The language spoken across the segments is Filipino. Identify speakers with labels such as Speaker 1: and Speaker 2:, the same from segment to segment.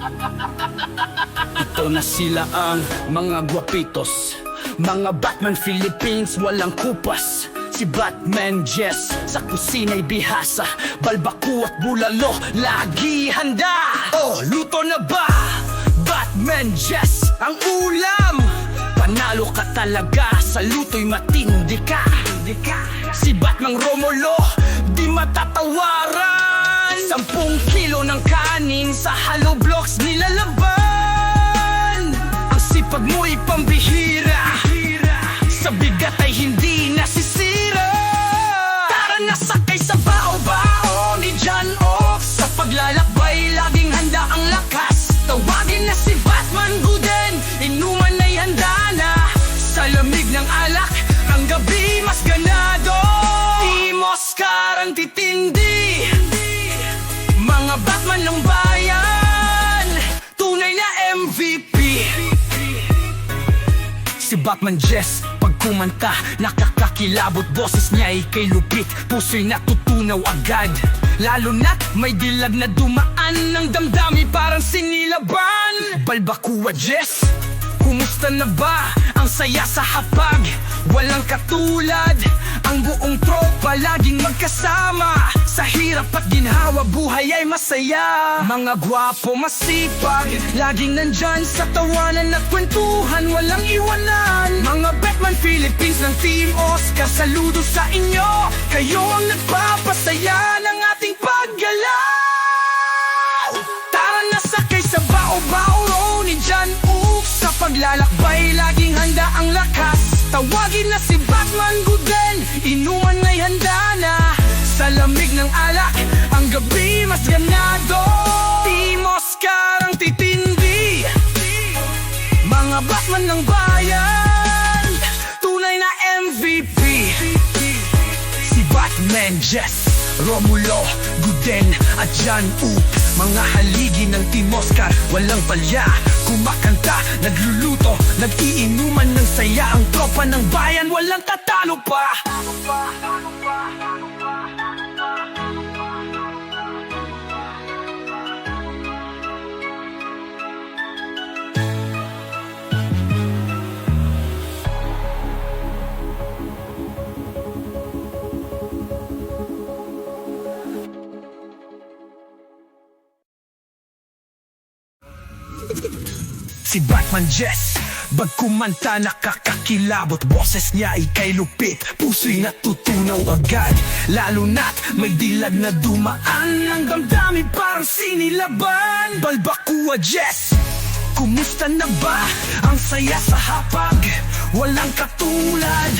Speaker 1: Ito na sila ang mga gwapitos, mga Batman Philippines, walang kupas. Si Batman Jess sa kusina'y bihasa, balbaku at bulalo, lagi handa. Oh, luto na ba? Batman Jess ang ulam. Panalo ka talaga, sa luto'y matindi ka. Si Batman Romulo, di matatawaran. 10 kilo ng kanin sa hollow blocks nilalaban. Ang sipag mo'y pambihira, sa bigat ay hindi nasisira. Tara na sakay sa bao-bao ni John Oak. Sa paglalakbay laging handa ang lakas. Tawagin na si Batman Gooden, inuman ay handa na. Sa lamig ng alak, ang gabi mas ganado. Team Oscar ang titindi, mga Batman ng bayan, tunay na MVP. Si Batman Jess, pag kumanta, nakakakilabot. Boses niya ay kay lupit, puso'y natutunaw agad. Lalo na't may dilag na dumaan ng damdami parang sinilaban. Balbakuwa Jess, kumusta na ba? Ang saya sa hapag, walang katulad. Ang buong tropa laging magkasama. Sa hirap at ginhawa, buhay ay masaya. Mga gwapo masipag, laging nandyan sa tawanan at kwentuhan, walang iwanan. Mga Batman Philippines ng Team Oscar, saludo sa inyo. Kayo ang nagpapasaya ng ating paggalaw. Tara na sakay sa bao-bao ni John Oak. Sa paglalakbay, laging handa ang lakas. Tawagin na si Batman Gooden, inuman ay handa na. Sa lamig ng alak, ang gabi mas ganado. Team Oscar ang titindi, mga Batman ng bayan, tunay na MVP. Si Batman Jess, Romulo, Gooden at John Oak, mga haligi ng Team Oscar, walang palya. Kumakanta, nagluluto, nag-iinuman ng saya. Ang tropa ng bayan, walang tatalo pa. Si Batman Jess, bag kumanta nakakakilabot. Boses niya ay kay lupit, puso'y natutunaw agad. Lalo na't may dilag na dumaan ng damdami parang sinilaban. Balbakuwa Jess, kumusta na ba? Ang saya sa hapag, walang katulad.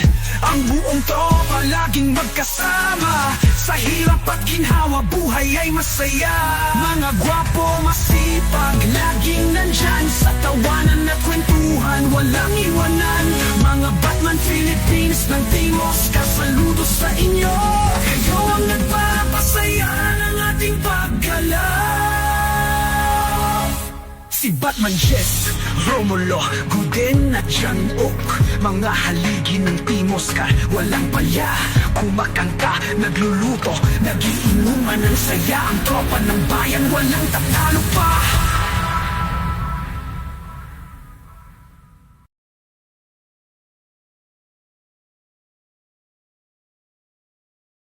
Speaker 1: Ang buong tropa laging magkasama. Sa hirap at ginhawa, buhay ay masaya. Mga gwapo masipag, laging nandyan sa tawanan at kwentuhan, walang iwanan. Mga Batman Philippines ng Team Oscar, saludo sa inyo. Kayo ang nagpapasaya ng ating paggalaw. Si Batman Jess, Romulo, Gooden at John Oak, mga haligi ng Team Oscar, walang palya. Kumakanta, nagluluto, nag-iinuman ng saya. Ang tropa ng bayan, walang tatalo pa.